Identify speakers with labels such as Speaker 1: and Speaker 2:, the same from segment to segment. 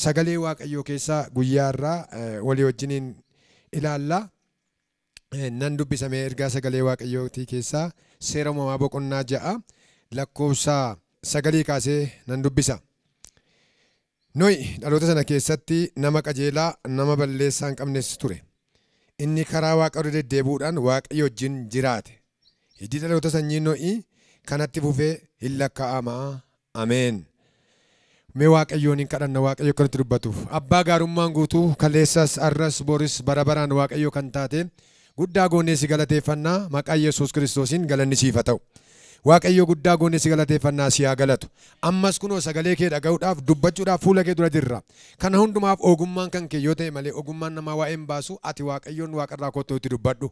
Speaker 1: sagalee waaqayyoo keessaa guyyaa irraa walii wajjiniin ilaalla. Nan dubbisame ergaa sagalee waaqayyootii keessaa seera uumamaa boqonnaa 6 lakkoofsa 9 kaasee nan dubbisa. Nohi dhaloota sana keessatti nama qajeelaa nama balleessaa hin qabnes ture. Inni karaa waaqayyoo deddeebuudhaan waaqayyo wajjin jiraate. Hiddi dhaloota sanyii Nohi kanatti fufee hin lakkaa'ama. Ameen. Mee waaqayyoon hin kadhanna waaqayyo kanatti dubbatuuf. Abbaa gaarummaan guutuu kaleessas arras boris bara baraan waaqayyo kan taate guddaa goonee si galateeffannaa maqaa Yesuus Kiristoosiin galanni siif haa ta'u. Waaqayyo guddaa goonee si galateeffannaa si haa galatu. Ammas kunoo sagalee kee dhaga'uudhaaf dubbachuudhaaf fuula kee dura jirra. Kana hundumaaf ogummaan kan kee yoo ta'e malee ogummaan namaa waa'een baasu ati waaqayyoon waaqarraa kottuu itti dubbadhu.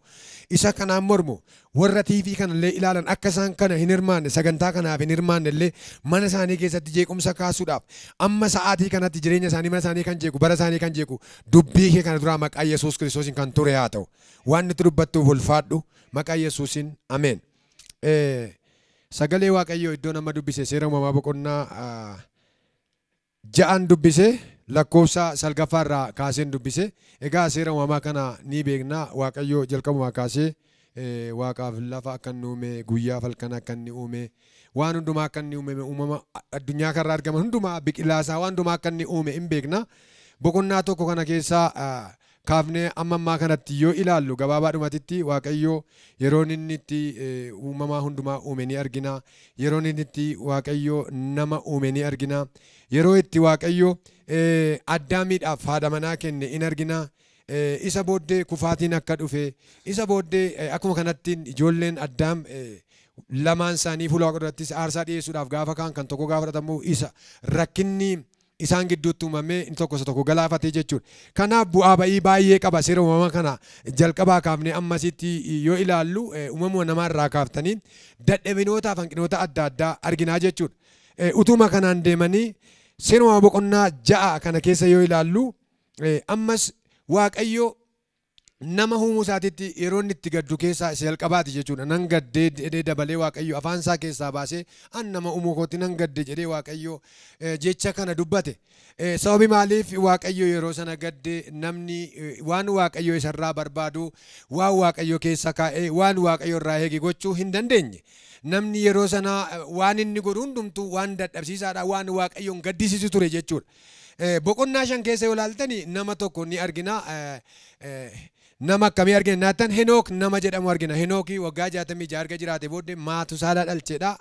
Speaker 1: Isa kanaan mormu warra TV kanallee ilaalan akka isaan kana hin hirmaanne sagantaa kanaaf hin hirmaanne illee mana isaanii keessatti jeequmsa kaasuudhaaf amma sa'aatii kanatti jireenya isaanii mana isaanii kan jeequ bara isaanii kan jeequ dubbii kee kana duraa maqaa Yesuus Kiristoosiin kan ture haa ta'u. Waan nuti dubbattuuf ulfaadhu maqaa Yesuusiin ameen. Sagalee waaqayyoo iddoo nama dubbise seera uumamaa boqonnaa 6 dubbise lakkoofsa 9 irraa kaaseen dubbise. Egaa seera uumamaa kana ni beekna waaqayyoo jalqabumaa kaasee waaqaaf lafa akka inni uume guyyaa falkana akka inni uume waan hundumaa akka inni uume uumama addunyaa kanarraa argaman hundumaa biqilaasaa waan hundumaa akka inni uume hin beekna. Boqonnaa tokko kana keessaa kaafnee amma kanatti yoo ilaallu gabaabaadhumatti waaqayyo yeroo inni itti uumamaa hundumaa uume ni argina. Yeroo inni itti waaqayyo nama uume ni argina. Yeroo itti waaqayyo Addaamiidhaaf haadha manaa kenne in argina. Isa booddee kufaatiin akka dhufe isa booddee akkuma kanatti ijoolleen Addaam lamaan isaanii fuula Waaqa durattis aarsaa dhiyeessuudhaaf gaafa kaan kan tokko gaafa fudhatamu isa rakkinni isaan gidduutti uumamee inni tokko isa tokko galaafatee jechuudha. Kanaaf bu'aa ba'ii baay'ee qaba seera uumamaa kana jalqabaa kaafnee ammasitti yoo ilaallu uumamuma namaarraa kaaftanii dadhabinootaa fi hanqinoota adda addaa arginaa jechuudha. Utuma kanaan deemanii seera uumamaa boqonnaa 6 kana keessa yoo ilaallu ammas waaqayyo nama uumuu isaatiitti yeroo inni itti gaddu keessaa isa jalqabaati jechuudha. Nan gaddee dabalee waaqayyo afaan isaa keessaa baasee an nama uumuu kootti nan gadde jedhee waaqayyo jecha kana dubbate. Sababi maaliif waaqayyo yeroo sana gadde namni waan waaqayyo isarraa barbaadu waan waaqayyo keessa kaa'ee waan waaqayyo irraa eege gochuu hin dandeenye. Namni yeroo sana waan inni godhu hundumtuu waan dadhabsiisaadha waan waaqayyoon gaddisiisu ture jechuudha. Boqonnaa 5 keessa yoo ilaaltani nama tokko ni argina. Nama akkamii argina naatan Henook nama jedhamu argina. Henookii waggaa 66 erga jiraate booddee Maatusaalaa dhalcheedha.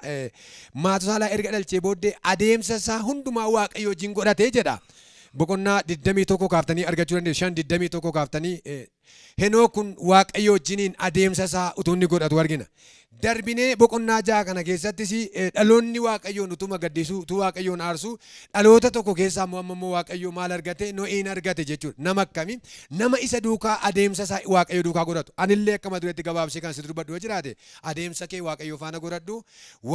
Speaker 1: Maatusaalaa erga dhalchee booddee adeemsa isaa hundumaa waaqayyo wajjin godhatee jedha. Boqonnaa 21 kaaftanii argachuu dandeessu. 5:21 kaaftanii Henook kun waaqayyo wajjiniin adeemsa isaa utuu inni godhatu argina. Darbinee boqonnaa 6 kana keessattis dhaloonni waaqayyoon utuma gaddisuu utuu waaqayyoon aarsu dhaloota tokko keessaa ammoo waaqayyo maal argate Nohiin argate jechuudha. Nama akkamii nama isa duukaa adeemsa isaa waaqayyo duukaa godhatu. Anillee akkuma duretti gabaabsee kan sitti dubbadhu jiraate adeemsa kee waaqayyo faana godhadhu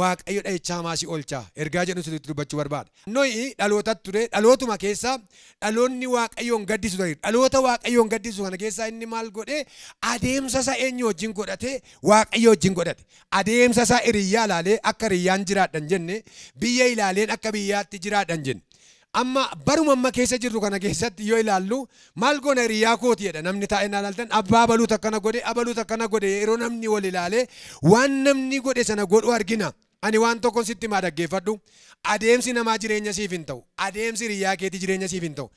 Speaker 1: waaqayyo dhahichaa maasii oolchaa ergaa jedhu sitti dubbachuu barbaada. Nohi dhaloota ture dhalootuma keessaa dhaloonni waaqayyoon gaddisu ture. Dhaloota waaqayyoon gaddisu kana keessaa inni maal godhe adeemsa isaa eenyu wajjin godhate waaqayyo wajjin godhate. Adeemsa isaa hiriyyaa ilaalee akka hiriyyaan jiraadhan jenne biyya ilaaleen akka biyyaatti jiraadhan jenne. Amma baruma amma keessa jirru kana keessatti yoo ilaallu maal goona hiriyyaa kooti jedha namni taa'ee ilaaltan abbaa baluutu akkana godhe abaluutu akkana godhe yeroo namni wal ilaalee waan namni godhe sana godhu argina. Ani waan tokko sitti maa dhaggeeffadhu adeemsi namaa jireenya siif hin ta'u adeemsi hiriyyaa keetii jireenya siif hin ta'u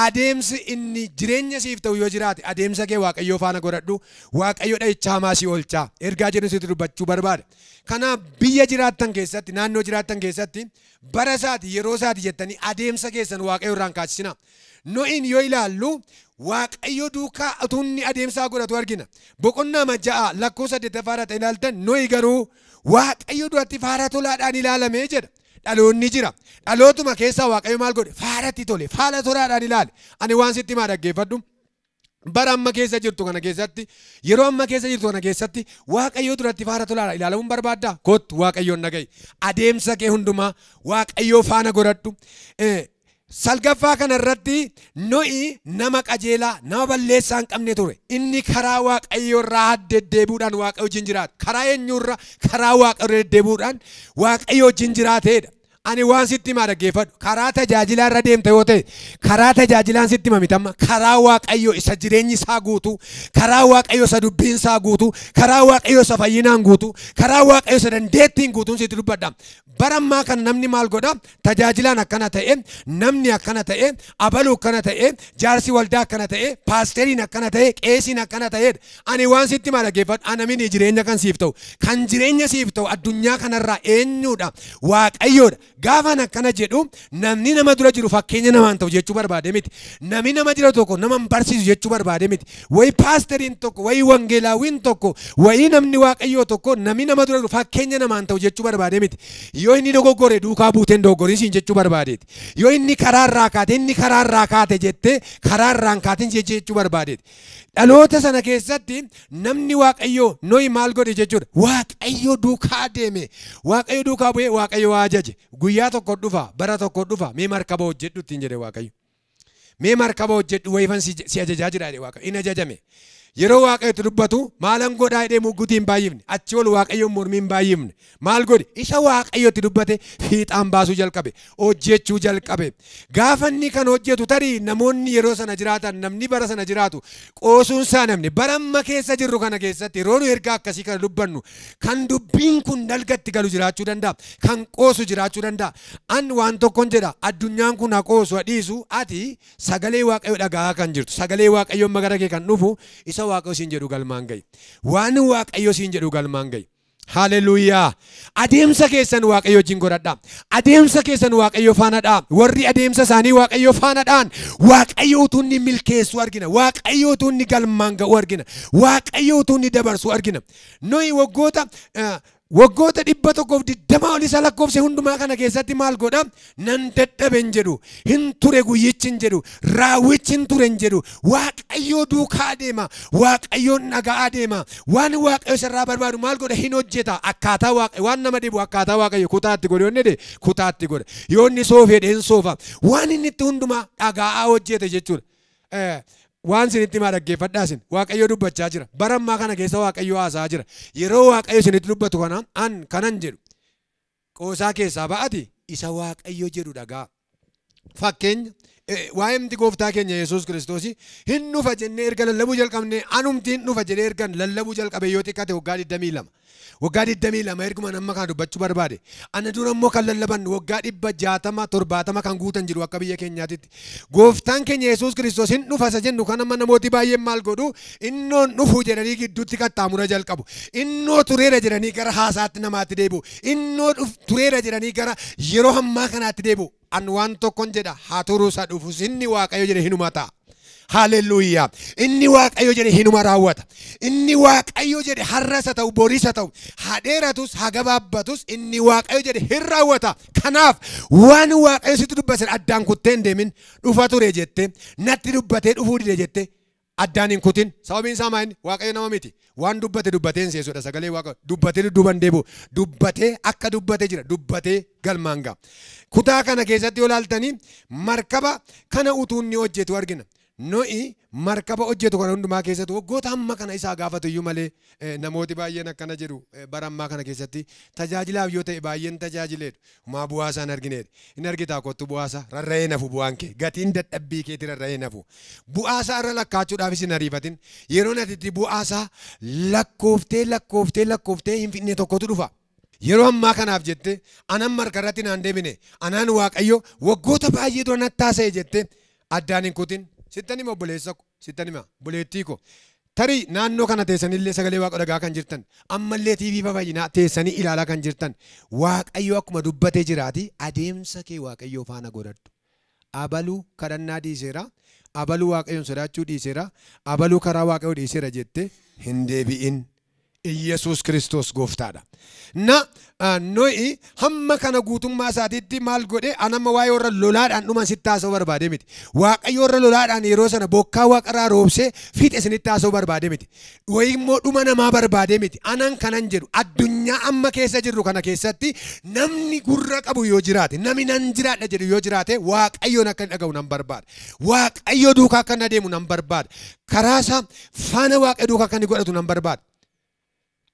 Speaker 1: adeemsi inni jireenya siif ta'u yoo jiraate adeemsa kee waaqayyoo faana godhadhu waaqayyo dhahichaa maasii oolchaa ergaa jedhu sitti dubbachuu barbaada. Kanaaf biyya jiraattan keessatti naannoo jiraattan keessatti bara isaati yeroo isaati jettanii adeemsa keessan waaqayyo irraan kaasisina. Nohiin yoo ilaallu waaqayyo duukaa utuu inni adeemsaa godhatu argina. Boqonnaa 6 lakkoofsa 8 ilaaltan Nohi garuu waaqayyo duratti faara tolaadhaan ilaalamee jedha. Dhaloonni jira. Dhalootuma keessaa waaqayyo maal godhe faaratti tole faara tolaadhaan ilaale. Ani waan sitti maa dhaggeeffadhu bara amma keessa jirtu kana keessatti yeroo amma keessa jirtu kana keessatti waaqayyo duratti faara tolaadhaan ilaalamuun barbaaddaa kottu waaqayyoon dhaga'i. Adeemsa kee hundumaa waaqayyo faana godhadhu. Salgaffaa kanarratti Nohi nama qajeelaa nama balleessaa hin qabne ture. Inni karaa waaqayyo irraa deddeebuudhaan waaqayyo wajjin jiraate. Karaa eenyurra karaa waaqayyo deddeebuudhaan waaqayyo wajjin jiraateedha. Ani waan sitti himaa dhaggeeffadhu. Karaa tajaajilaa irra deemta yoo ta'e, karaa tajaajilaan sitti hima mitamma. Karaa Waaqayyoo isa jireenyi isaa guutuu, karaa Waaqayyoo isa dubbiin isaa guutuu, karaa Waaqayyoo isa fayyinaan guutuu, karaa Waaqayyoo isa dandeettiin guutuun sitti dubbadha. Barammaa kan namni maal godha? Tajaajilaan akkana ta'e, namni akkana ta'e, abaluu akkana ta'e, jaarsi waldaa akkana ta'e, paasteriin akkana ta'e, qeesiin akkana ta'e. Ani waan sitti himaa dhaggeeffadhu. Anamini jireenya kan siif ta'u, kan jireenya siif ta'u addunyaa kanarraa eenyudha? Waaqayyoodha. Gaafan akkana jedhu namni nama dura jiru fakkeenya namaan ta'u jechuu barbaade miti. Namni nama jira tokko nama barsiisu jechuu barbaade miti. Wayi paasteriin tokko, wayi wangeelaawiin tokko, wayi namni Waaqayyoo tokko namni nama dura jiru fakkeenya namaan ta'u jechuu barbaade miti. Yoo inni dogoggore duukaa buuteen dogoggorisiin jechuu barbaadeeti. Yoo inni karaarraa kaate inni karaarraa kaate jettee karaarraan kaatiin jechuu barbaadeeti. Dhaloota sana keessatti namni Waaqayyoo Nohi maal godhe jechuudha. Waaqayyoo duukaa deeme. Waaqayyoo duukaa bu'ee Waaqayyoo ajaje. Guyyaa tokko dhufa, bara tokko dhufa. Mee markaba hojjedhu ittiin jedhe Waaqayyo. Mee markaba hojjedhu wayifan si ajajaa jira jedhe Waaqayyo. Inni ajajame. Yeroo Waaqayyotti dubbatu maalan godhaa jedhee mugguutiin baay'ifne. Achi ol Waaqayyoon mormiin baay'ifne. Maal godhe? Isa Waaqayyotti dubbate fiixaan baasuu jalqabe. Hojjechuu jalqabe. Gaafa inni kan hojjetu tarii namoonni yeroo sana jiraatan, namni bara sana jiraatu qoosuun isaa namni bara amma keessa jirru kana keessatti yeroo nu ergaa akkasii kana dubbannu kan dubbiin kun dalgatti galu jiraachuu danda'a. Kan qoosu jiraachuu danda'a. An waan tokkon jedha addunyaan kun qoosu dhiisu ati sagalee Waaqayyoo dhagaa kan jirtu. Sagalee Waaqayyoon magara kee kan dhufu isa Waaqayyo siin jedhu galmaan ga'i. Waan Waaqayyo siin jedhu galmaan ga'i. Hallelujah. Adeemsa keessan Waaqayyo wajjin godhadhaa. Adeemsa keessan Waaqayyo faanadhaa. Warri adeemsa isaanii Waaqayyo faanadhaan Waaqayyo utuu inni milkeessu argina. Waaqayyo utuu inni galmaan ga'u argina. Waaqayyo utuu inni dabarsu argina. Nohi waggoota 120 ol isa lakkoofse hundumaa kana keessatti maal godha? Nan dadhaben jedhu, hin ture guyyichin jedhu, raawwichin turen jedhu, Waaqayyo duukaa deema, Waaqayyoon dhaga'aa deema, waan Waaqayyo isarraa barbaadu maal godha? Hin hojjeta. Akkaataa Waaqayyo waan nama dhibu akkaataa Waaqayyo kutaatti godhe yoonni de kutaatti godhe. Yoonni soofedhe hin soofa. Waan inni itti hundumaa dhaga'aa hojjete jechuudha. Waan sinitti maa dhaggeeffadhaasin Waaqayyo dubbachaa jira. Barammaa kana keessa Waaqayyo haasaa jira. Yeroo Waaqayyo sinitti dubbatu kana kanan jedhu qoosaa keessaa ba'ati isa Waaqayyo jedhu dhagaa. Fakkeenya waa'ee miti gooftaa keenya Yesuus Kiristoos hin dhufa jennee erga lallabuu jalqabne anumti hin dhufa jedhee erga lallabuu jalqabe yoo xiqqaate waggaa 22. Waggaa 22 erguma nama kana dubbachuu barbaade. Ana dura immoo kan lallaban waggaa 160-70 kan guutan jiru akka biyya keenyaatitti. Gooftaan keenya Yesuus Kiristoos hin dhufa isa jennu kan amma namooti baay'een maal godhu innoon dhufu jedhanii gidduutti qaxxaamura jalqabu. Innoo tureera jedhanii gara haasaatti namaatti deebi'u. Innoo tureera jedhanii gara yeroo ammaa kanaatti deebi'u. An waan tokkon jedha haa turuu isa dhufus inni Waaqayyo jedhe hinuma ta'a. Hallelujah. Inni Waaqayyo jedhe hinuma raawwata. Inni Waaqayyo jedhe har'as haa ta'u boris haa ta'u haa dheeratus haa gabaabbatus inni Waaqayyo jedhe hin raawwata. Kanaaf waan Waaqayyo sitti dubbatan addaan kuttee hin deemin dhufa ture jette natti dubbatee dhufuu dide jette addaan hin kutin. Sababiin isaa maal? Waaqayyo nama miti. Waan dubbate dubbateen seesudha. Sagalee Waaqayyo dubbatee dudduuban deebi'u. Dubbatee akka dubbatee jira. Dubbatee galmaan ga'a. Kutaa kana keessatti yoo ilaaltanii markaba kana utuu inni hojjetu argina. Nohi markaba hojjetu kana hundumaa keessatti waggoota amma kana isaa gaafatu iyyuu malee namooti baay'een akkana jedhu barammaa kana keessatti tajaajilaaf yoo ta'e baay'een tajaajileedha. Humaa bu'aa isaan argineedha. Inni argitaa kottu bu'aasa rarra'ee nafu bu'aan kee gatiin dadhabbii keetti rarra'ee nafu. Bu'aasaa irra lakkaachuudhaafis hin ariifatin. Yeroo ati bu'aasaa lakkooftee hin fixne tokkotu dhufa. Yeroo ammaa kanaaf jette anan markarratti naan deebine anaan Waaqayyo waggoota baay'ee dura natti taasise jette addaan hin kutin. Sittani ma obboleessa ko sittani ma buleettii ko tarii naannoo kana teessanillee sagalee Waaqa dhagaa kan jirtan ammallee TV baay'inaa teessanii ilaalaa kan jirtan Waaqayyo akkuma dubbatee jiraati adeemsa kee Waaqayyo faana godhadhu. Abaluu kadhannaa dhiiseera, abaluu Waaqayyoon sodaachuu dhiiseera, abaluu karaa Waaqayyoo dhiiseera jette hin deebi'in. Yesuus Kiristoos gooftaadha. Nohi hamma kana guutummaa isaatiitti maal godhe anamma waa'ee warra lolaadhaan dhuman sitti haasa'uu barbaade miti. Waaqayyo warra lolaadhaan yeroo sana bokkaa waaqarraa roobsee fiixe isinitti haasa'uu barbaade miti. Wayii immoo dhuma namaa barbaade miti. Anan kanan jedhu addunyaa amma keessa jirru kana keessatti namni gurra qabu yoo jiraate namni nan jiraadha jedhu yoo jiraate Waaqayyoon akka dhaga'u nan barbaada. Waaqayyo duukaa akka adeemu nan barbaada. Karaa isaa faana Waaqayyo duukaa akka inni godhatu nan barbaada.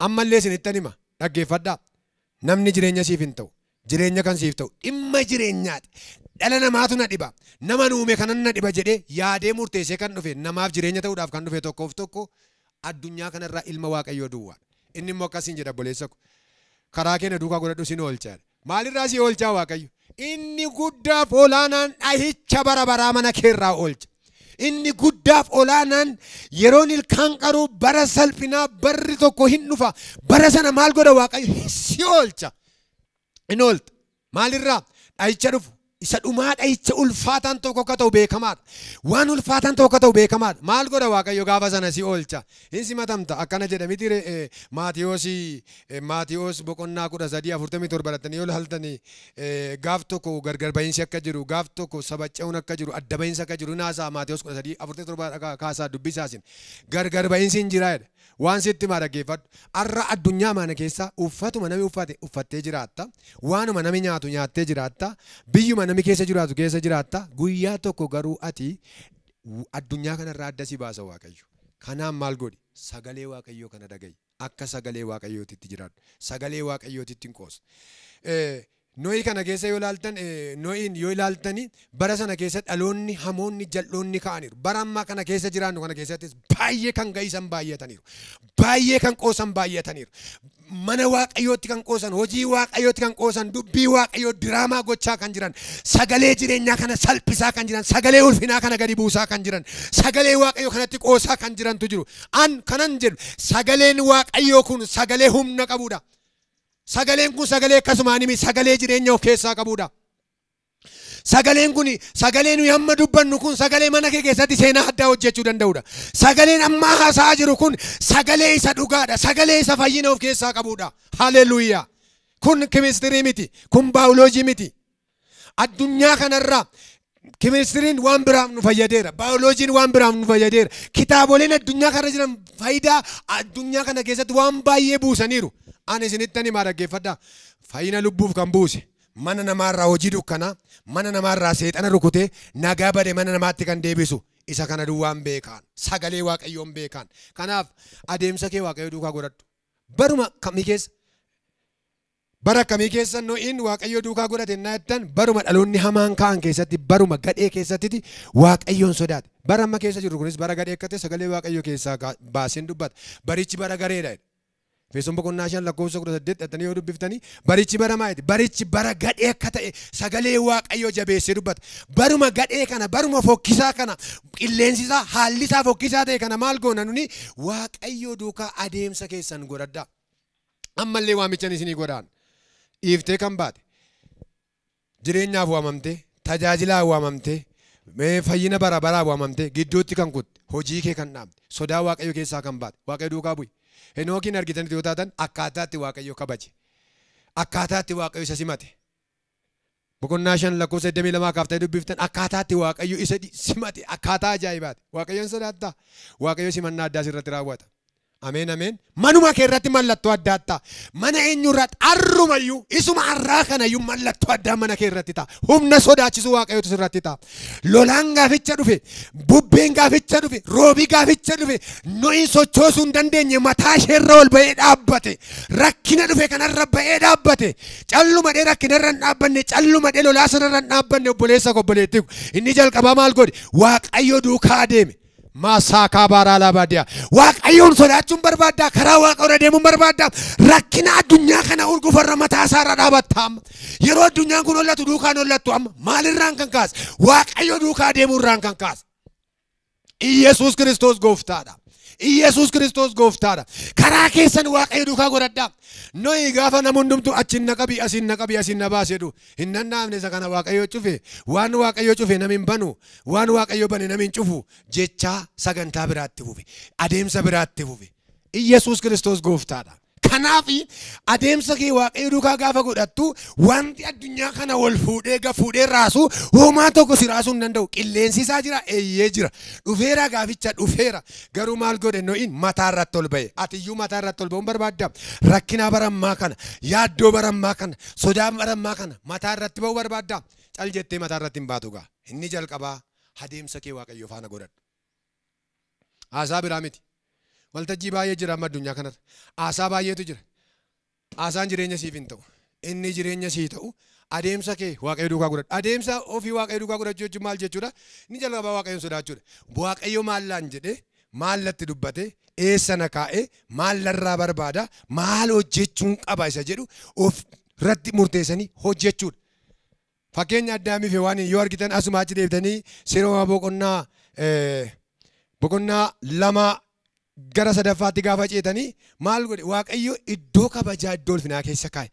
Speaker 1: Ammallee isinittan hima dhaggeeffadhaa. Namni jireenya siif hin ta'u, Jireenya kan siif ta'u dhimma jireenyaati. Dhala namaatu na dhiba. Nama nuume kanan na dhiba jedhee yaadee murteessee kan dhufe namaaf jireenya ta'uudhaaf kan dhufe tokkoof tokko addunyaa kanarraa ilma Waaqayyoo duwwaa. Inni immoo akkasiin jedha obboleessa ko. Karaa keenya duukaa godhadhu sin oolchaa. Maalirraa si oolchaa Waaqayyo? Inni guddaaf olaanaan dhahicha bara baraa mana keerraa oolcha. Inni guddaaf olaanaan yeroon ilkaan qaruu bara salphinaa barri tokko hin dhufa. Bara sana maal godha Waaqayyo? Si oolcha. In oolta. Maalirraa? Dhahicha dhufu. Isa dhumaa dhahicha ulfaataan tokko akka ta'u beekamaadha. Waan ulfaataan tokko akka ta'u beekamaadha. Maal godha Waaqayyo gaafa sana si oolcha? Hin simatamta. Akkana jedha miti Maatiyoos boqonnaa 13:47 baratanii yoo ilaaltanii gaaf tokko gargar ba'iinsi akka jiru, gaaf tokko sabacca'uun akka jiru, adda ba'iinsi akka jiru naasaa Maatiyoos 13:47 kaasaa dubbisaasin. Gargar ba'iinsi hin jiraa jedha. Waan sitti maa dhaggeeffadhu. Arra addunyaa mana keessa uffatuma namni uffattee jiraatta. Waanuma namni nyaatu nyaattee jiraatta. Biyyuma namni keessa jiraatu keessa jiraatta. Guyyaa tokko garuu ati addunyaa kanarraa adda si baasa Waaqayyo. Kanaan maal godhi? Sagalee Waaqayyoo kana dhaga'i. Akka sagalee Waaqayyootitti jiraadhu. Sagalee Waaqayyootitti hin qoosu. Nohii kana keessa yoo ilaaltan Nohiin yoo ilaaltani bara sana keessa dhaloonni hamoonni jal'oonni ka'aniiru. Bara ammaa kana keessa jiraannu kana keessattis baay'ee kan ga'isan baay'ataniiru. Baay'ee kan qoosan baay'ataniiru. Mana Waaqayyootti kan qoosan, hojii Waaqayyootti kan qoosan, dubbii Waaqayyoo diraamaa gochaa kan jiran, sagalee jireenyaa kana salphisaa kan jiran, sagalee ulfinaa kana gadi buusaa kan jiran, sagalee Waaqayyoo kanatti qoosaa kan jirantu jiru. An kanan jedhu sagaleen Waaqayyoo kun sagalee humna qabudha. Sagaleen kun sagalee akkasumaan sagalee jireenya of keessaa qabudha. Sagaleen kun sagalee nuyi amma dubbannu kun sagalee mana kee keessatti seenaa addaa hojjechuu danda'udha. Sagaleen amma haasa'aa jiru kun sagalee isa dhugaadha. Sagalee isa fayyina of keessaa qabudha. Haleluuyaa. Kun keemistirii miti. Kun baayoloojii miti. Addunyaa kanarraa keemistiriin waan biraaf nu fayyadeera. Baayoloojiin waan biraaf nu fayyadeera. Kitaaboleen addunyaa kana jiran faayidaa addunyaa kana keessatti waan baay'ee buusaniiru. Ani isinitti maa dhaggeeffadhaa. Fayyina lubbuuf kan buuse. Mana namaarraa hojii dukkanaa, mana namaarraa seexana rukutee nagaa bade mana namaatti kan deebisu isa kana duwwaan beekan. Sagalee Waaqayyoon beekan. Kanaaf adeemsa kee Waaqayyoo duukaa godhadhu. Baruma kamii keessa bara kamii keessa Nohiin Waaqayyoo duukaa godhate naa jettan baruma dhaloonni hamaan ka'an keessatti baruma gadhee keessatti Waaqayyoon sodaate. Bara amma keessa jiru kunis bara gadhee akka ta'e sagalee Waaqayyoo keessaa baaseen dubbata. Barichi bara gareedha. Feesum boqonnaa 5 lakkoofsa 18 dhattanii yoo dubbiftanii barichi bara maayiti? Barichi bara gadhee akka ta'e sagalee Waaqayyoo jabeessee dubbata. Baruma gadhee kana baruma fokkisaa kana qilleensi isaa haalli isaa fokkisaa ta'e kana maal goona nuni Waaqayyoo duukaa adeemsa keessan godhadhaa. Ammallee waamichan isinii godhaan. Dhiiftee kan baate jireenyaaf waamamtee tajaajilaaf waamamtee fayyina bara baraa waamamtee gidduutti kan kutte hojii kee kan dhaabde sodaa Waaqayyoo keessaa kan baate Waaqayyo duukaa bu'i. Henookiin argitanitti yoo taatan akkaataatti Waaqayyo kabaje. Akkaataatti Waaqayyo isa simate. Boqonnaa 5 lakkoofsa 22 kaaftee dubbiftan akkaataatti Waaqayyo isa simate. Akkaataa ajaa'ibaati. Waaqayyoon sodaattaa? Waaqayyo simannaa addaa sirratti raawwata. Ameen ameen. Manuma kee irratti mallattoo adda addaa. Mana eenyurratti arrumayyuu isuma arraa kanayyuu mallattoo addaa mana kee irratti ta'a. Humna sodaachisu Waaqayyootu sirratti ta'a. Lolaan gaaficha dhufe, bubbeen gaaficha dhufe, roobii gaaficha dhufe, Nohiin sochoosuu hin dandeenye mataa isheerra ol ba'ee dhaabbate. Rakkina dhufe kanarra ba'ee dhaabbate. Callumadhee rakkinarra hin dhaabbanne, callumadhee lolaa sanarra hin dhaabbanne obboleessa obboleettii. Inni jalqabaa maal godhe? Waaqayyo duukaa adeeme. Maasaa baraa labaadiyaa. Waaqayyoon sodaachuun barbaaddaa. Karaa Waaqayyoo deemuun barbaaddaa. Rakkina addunyaa kana urgufarra mataa isaarra dhaabatta amma. Yeroo addunyaan kun hollatu duukaan hollattu amma. Maalirraan kan kaase? Waaqayyo duukaa deemuurraan kan kaase. Iyesuus Kiristoos gooftaadha. Iyesuus Kiristoos gooftaadha. Karaa keessan Waaqayyo duukaa godhadhaa. Nohi gaafa nama hundumtu achiin na qabi asiin na qabi asiin na baase jedhu hin danda'amne isa kana Waaqayyo cufe. Waan Waaqayyo cufe namni hin banu. Waan Waaqayyo bane namni hin cufu. Jechaa sagantaa biraatti fufe. Adeemsa biraatti fufe. Iyesuus Kiristoos gooftaadha. Kanaaf adeemsa kee Waaqayyo duukaa gaafa godhattu wanti addunyaa kana wal fuudhee raasu homaa tokko si raasuu hin danda'u. Qilleensi isaa jira eeyyee jira. Dhufeera gaaficha dhufeera. Garuu maal godhe Nohiin mataa irratti ol ba'e. Atiyyuu mataa irratti ol ba'uun barbaadda. Rakkina barammaa kana, yaaddoo barammaa kana, sodaa barammaa kana mataa irratti ba'uu barbaadda. Cal jettee mataa irratti hin baatu gaa. Inni jalqabaa adeemsa kee Waaqayyo faana godhadhu. Haasaa biraa miti. Waltajjii baay'ee jira amma addunyaa kanarra. Haasaa baay'eetu jira. Haasaan jireenya siif hin ta'u. inni jireenya sii ta'u adeemsa kee waaqayyo duukaa godhadhu. Adeemsa ofii waaqayyo duukaa godhachuu jechuun maal jechuudha? Ni jalqabaa waaqayyoon sodaachuudha. Waaqayyo maallaan jedhee maallatti dubbate eessa na kaa'ee maallarraa barbaada maal hojjechuun qaba isa jedhu of irratti murteessanii hojjechuudha. Fakkeenya Addaamii fi Hewaan yoo argitan asuma achi deebitanii Seera boqonnaa 2 gara 3ffaatti gaafa ceetanii maal godhe waaqayyo iddoo kabajaa iddoo ulfinaa keessa kaa'e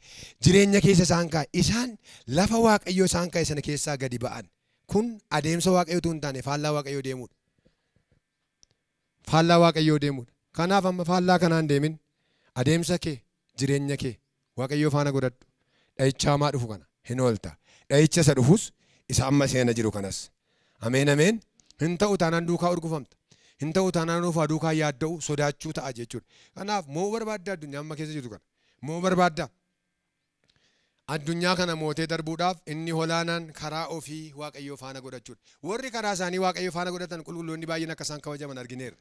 Speaker 1: jireenya keessa isaan kaa'e isaan lafa waaqayyo isaan kaa'e sana keessaa gadi ba'an kun adeemsa waaqayyootu hin taane faallaa waaqayyoo deemuudha. Faallaa waaqayyoo deemuudha. Kanaaf amma faallaa kanaan deemin adeemsa kee jireenya kee waaqayyoo faana godhadhu. Dha'icha hamaa dhufu kana hin oolta. Dha'icha isa dhufus isa amma seena jiru kanas. Ameen ameen. Hin ta'u taanaan duukaa urgufamta. Hin ta'u taanaan ofaa duukaa yaadda'u sodaachuu ta'a jechuudha. Kanaaf moo barbaadda addunyaa amma keessa jirtu kana? Moo barbaadda? Addunyaa kana mootee darbuudhaaf inni olaanaan karaa ofii waaqayyoo faana godhachuudha. Warri karaa isaanii waaqayyoo faana godhatan qulqulloonni baay'een akka isaan kabajaman argineerra.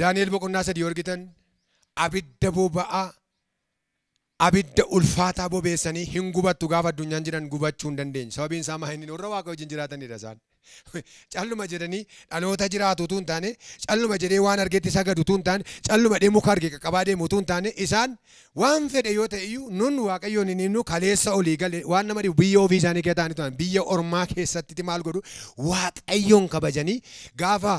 Speaker 1: Daani'el boqonnaa 3 yoo argitan abidda boba'aa abidda ulfaataa bobeessanii hin gubattu gaafa addunyaan jiran gubachuu hin dandeenye. Sababiin isaa maa inni warra waaqa wajjin jiraatanidha isaan. Calluma jedhanii dhaloota jiraatu utuu hin taane calluma jedhee waan argetti sagadu utuu hin taane calluma dhee muka arge qaqqabaa deemu utuu hin taane isaan waan fedhe yoo ta'e iyyuu nun waaqayyoon hin himnu kaleessa olii galee waan nama dhibu biyya ofii isaanii keessa ta'anii turan biyya ormaa keessatti maal godhu waaqayyoon kabajanii gaafa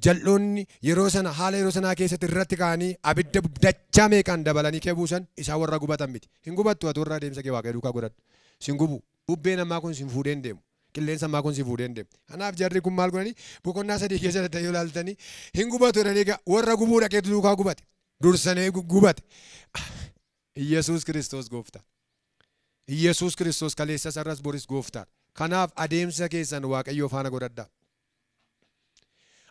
Speaker 1: jal'oonni yeroo sana haala yeroo sanaa keessatti irratti ka'anii abidda dachaa meeqaan dabalanii kee buusan isaan warra gubatan miti. Hin gubattu ati warra adeemsa kee waaqayyo duukaa godhadhu. Sin gubu. Bubbeen ammaa kun sin fuudhee hin deemu. Qilleensa ammaa kun si fuudhee hin deemu. Kanaaf jarri kun maal godhanii boqonnaa 3 keessatti yoo ilaaltanii hin gubatu jedhanii warra gubuu dhaqeetu duukaa gubate. Dursanii gubate. Iyesuus Kiristoos gooftaa. Iyesuus Kiristoos kaleessa sarras boris gooftaa. Kanaaf adeemsa keessan waaqayyoo faana godhadhaa.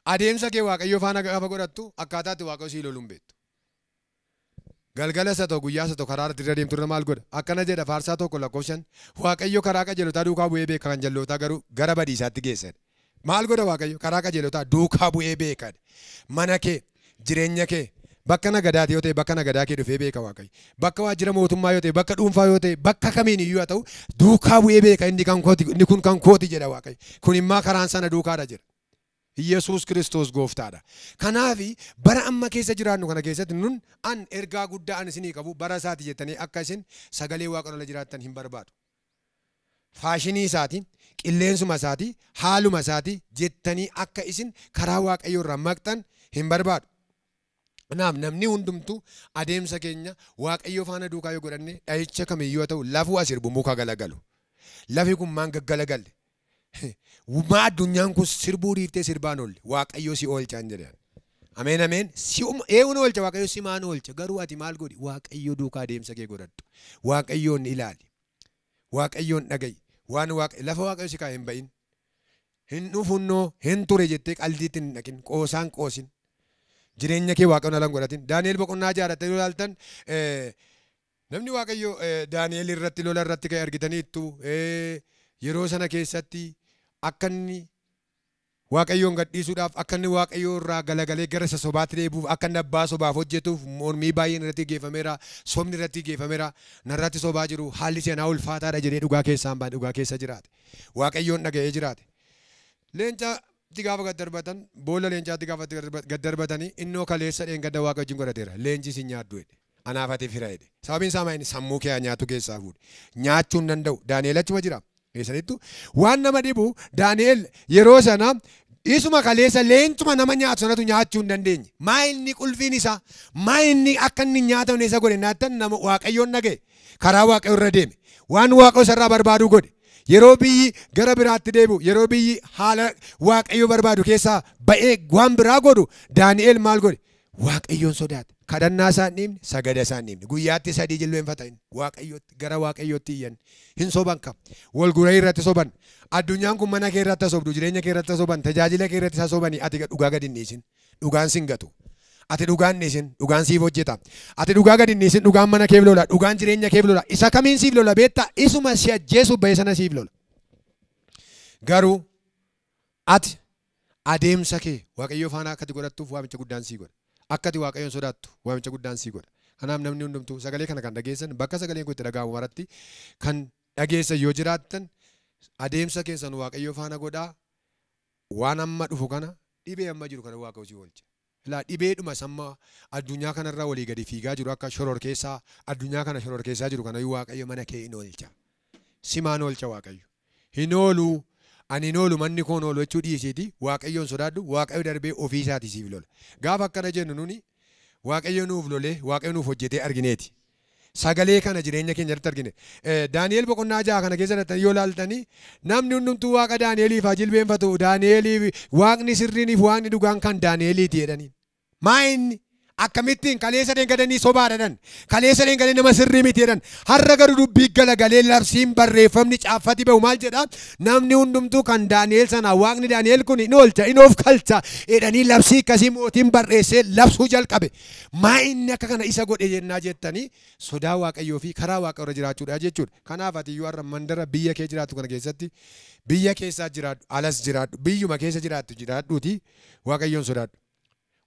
Speaker 1: Adeemsa kee waaqayyoo faana gaafa godhattu akkaataatti waaqayyo sii loluun beektu. Galgala isa ta'u guyyaa isa ta'u karaa irra deemtu irra maal godha? Akkana jedha faarsaa 1 lakkoofsan waaqayyo karaa qajeelotaa duukaa bu'ee beeka kan jal'ootaa garuu gara badiisaatti geessan. Maal godha waaqayyo? Karaa qajeelotaa duukaa bu'ee beeka. Mana kee jireenya kee bakka nagadaati yoo ta'e bakka nagadaa kee dhufee beeka waaqayyo. Bakka waajjira mootummaa yoo ta'e bakka dhuunfaa yoo ta'e bakka kamiin iyyuu haa ta'u duukaa bu'ee beeka inni kun kan kooti jedha waaqayyo. Kun immoo karaan sana duukaadha jedha. Iyesuus Kiristoos gooftaadha. Kanaaf bara amma keessa jiraannu kana keessatti nun an ergaa guddaa an isinii qabu bara isaati jettanii akka isin sagalee waaqayyoon jiraattan hin barbaadu. Faashinii isaati, qilleensuma isaati, haaluma isaati jettanii akka isin karaa waaqayyoo irraa maqxan hin barbaadu. Kanaaf namni hundumtuu adeemsa keenya waaqayyoo faana duukaa yoo godhanne dha'icha kamiyyuu ta'u lafuu as sirbu muka galagalu. Lafi kun maan gaggalagalli. Maa addunyaan kun sirbuu dhiiftee sirbaan oolle waaqayyo si oolchaan jedhan. Ameen ameen. Eewwan oolcha waaqayyo si maan oolcha garuu ati maal godhi waaqayyo duukaa adeemsa kee godhadhu. Waaqayyoon ilaali. Waaqayyoon dhaga'i. Waan lafa waaqayyo si kaa'e hin ba'in. Hin dhufunnoo hin ture jettee qaldiitti hin dhaqin qoosaan qoosin. Jireenya kee waaqayyoon alan godhatin. Daani'el boqonnaa 6 yoo ilaaltan namni waaqayyo Daani'el irratti lola irratti ka'e argitaniittu yeroo sana keessatti akka inni waaqayyoon gadhiisuudhaaf akka inni waaqayyoo irraa galagalee gara isa sobaatti deebi'uuf akka inni abbaa sobaaf hojjetuuf mormii baay'een irratti geeffameera sobni irratti geeffameera narratti sobaa jiru haalli seenaa ulfaataadha jedhee dhugaa keessaan ba'e dhugaa keessa jiraate waaqayyoon dhaga'ee jiraate. Leencaatti gaafa gad darbatan boolla leencaatti gaafa gad darbatanii innoo kaleessa dheengadda waaqa wajjin godhateera leenci si nyaaddu jedhe. Anaaf ati fira jedhe. Sababiin isaa maayini sammuu kee nyaatu keessaa fuudhe. Nyaachuu hin danda'u. Daani'el achuma jira. Keessattuu waan nama dhibu Daani'el yeroo sana isuma kaleessa leencuma nama nyaatu sanatu nyaachuu hin dandeenye. Maa inni qulfiin isaa maa inni akka inni nyaatamne isa godhe naattan nama waaqayyoon dhaga'e karaa waaqayyo irra deeme waan waaqayyo isarraa barbaadu godhe. Yeroo biyyi gara biraatti deebi'u yeroo biyyi haala waaqayyo barbaadu keessaa ba'ee waan biraa godhu Daani'el maal godhe? Waaqayyoon sodaate. Kadhannaa isaan dhiibne sagada isaan dhiibne guyyaatti 3 jilbeenfatan waaqayyootti gara waaqayyootti iyyan hin soban kam wal guree irratti soban addunyaan kun mana kee irratti sobdu jireenya kee irratti soban tajaajila kee irratti sobanii ati dhugaa gad hin dhiisin dhugaan sin gatu ati dhugaan dhiisin dhugaan siif hojjeta ati dhugaa gad hin dhiisin dhugaan mana keef lola dhugaan jireenya keef lola isa kamiin siif lola beektaa isuma si ajjeesuuf ba'e sana siif lola garuu ati adeemsa kee waaqayyoo faana akkati godhattuuf waamicha guddaan sii godha. Akkati waaqayyoon sodaattu waamicha guddaan sii godha. Kanaaf namni hundumtuu sagalee kana kan dhageessan bakka sagaleen kun itti dhaga'amu maratti kan dhageessan yoo jiraattan adeemsa keessan Waaqayyo faana godhaa waan amma dhufu kana dhibee amma jiru kana Waaqa hojii oolcha. Ilaa dhibeedhuma samma addunyaa kanarraa walii gadi fiigaa jiru akka shoror keessaa addunyaa kana shoror keessaa jiru kana Waaqayyo mana kee hin oolcha. Simaan oolcha Waaqayyo. Hin oolu ani hin oolu manni koon oolu jechuu dhiisiiti Waaqayyoon sodaadhu Waaqayyo darbee ofii isaatii siif lola. Gaafa akkana jennu nuni Waaqayyo nuuf lolee Waaqayyo nuuf hojjetee argineeti. Sagalee kana jireenya keenya irratti argine. Daani'el boqonnaa 6 kana keessa yoo ilaaltanii namni hundumtuu Waaqa Daani'eliif haa jilbeenfatu. Daani'eliif Waaqni sirriiniif Waaqni dhugaan kan Daani'eliiti jedhanii. Maa inni akkamittiin kaleessa deengadanii sobaadhaan kaleessa deengadanii nama sirrii miti jedhan har'a garuu dubbii galagalee labsiin barreeffamni caaffati bahu maal jedha namni hundumtuu kan Daani'el sana Waaqni Daani'el kun hin oolcha hin of kalcha jedhanii labsii akkasii mootiin barreessee labsuu jalqabe. Maa inni akka kana isa godhe jennaa jettanii sodaa Waaqayyoo fi karaa Waaqa irra jiraachuudha jechuudha. Kanaaf ati iyyuu har'a mandara biyya kee jiraattu kana keessatti biyya keessaa jiraadhu alas jiraadhu biyyuma keessa jiraadhuuti Waaqayyoon sodaadhu.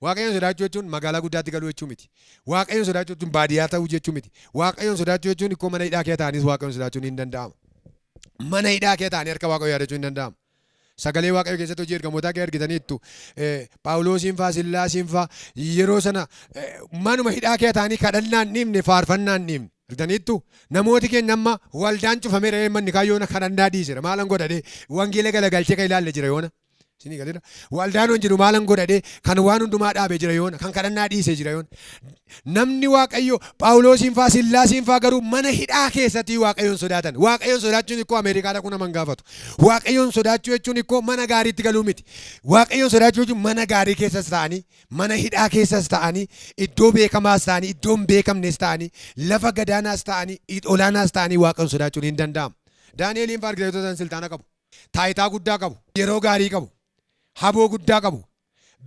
Speaker 1: Waaqayyoon sodaachuu jechuun magaalaa guddaatti galuu jechuu miti. Waaqayyoon sodaachuu jechuun baadiyyaa ta'uu jechuu miti. Waaqayyoon sodaachuu jechuun ikkoo mana hidhaa kee ta'anis Waaqayyoon sodaachuun hin danda'amu. Mana hidhaa kee ta'anii harka Waaqayyoo yaadachuun hin danda'amu. Sagalee Waaqayyoo keessatti hojii ergamootaa kee argitaniittu Phaawulosiin fa'aa Sillaasiin fa'aa yeroo sana manuma hidhaa kee ta'anii kadhannaan dhiifne faarfannaan dhiifne. Argitaniittu namooti keenya amma waldaan cufameera manni kaayyoona kadhannaa dhiiseera maalan godhadhee wangeela galagalchee kan ilaalle jira yoona. Sini galira waldaan jiru maalan godhadhee kan waan hundumaa dhaabee jira yoona kan kadhannaa dhiisee jira yoona. Namni Waaqayyo Phaawulosiin fa'aa Sillaasiin fa'aa garuu mana hidhaa keessatti Waaqayyoon sodaatan. Waaqayyoon sodaachuun ikkoo Ameerikaa dhaquu nama hin gaafatu. Waaqayyoon sodaachuu jechuun ikkoo mana gaariitti galuu miti. Waaqayyoon sodaachuu jechuun mana gaarii keessas ta'anii mana hidhaa keessas ta'anii iddoo beekamaas ta'anii iddoo hin beekamnes ta'anii lafa gadaanaas ta'anii olaanaas ta'anii Waaqayyoon sodaachuun hin danda'amu. Daani'eliin fa'aa argitanii siltaana qabu. Taayitaa guddaa qabu. Yeroo gaarii qabu. Haboo guddaa qabu.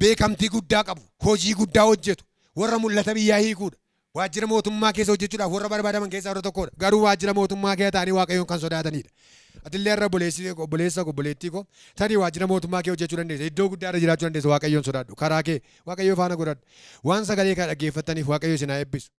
Speaker 1: Beekamtii guddaa qabu. Hojii guddaa hojjetu. Warra mul'ata biyyaa hiikuudha. Waajjira mootummaa keessa hojjechuudhaaf warra barbaadaman keessaa warra tokkodha. Garuu waajjira mootummaa keessa ta'anii Waaqayyoon kan sodaatanidha. Atillee irra obboleessa obboleettii koo tarii waajjira mootummaa kee hojjechuu dandeessa. Iddoo guddaa irra jiraachuu dandeessa Waaqayyoon sodaadhu. Karaa kee Waaqayyoo faana godhadhu. Waan sagalee kana dhaggeeffattaniif Waaqayyo isin haa eebbisu.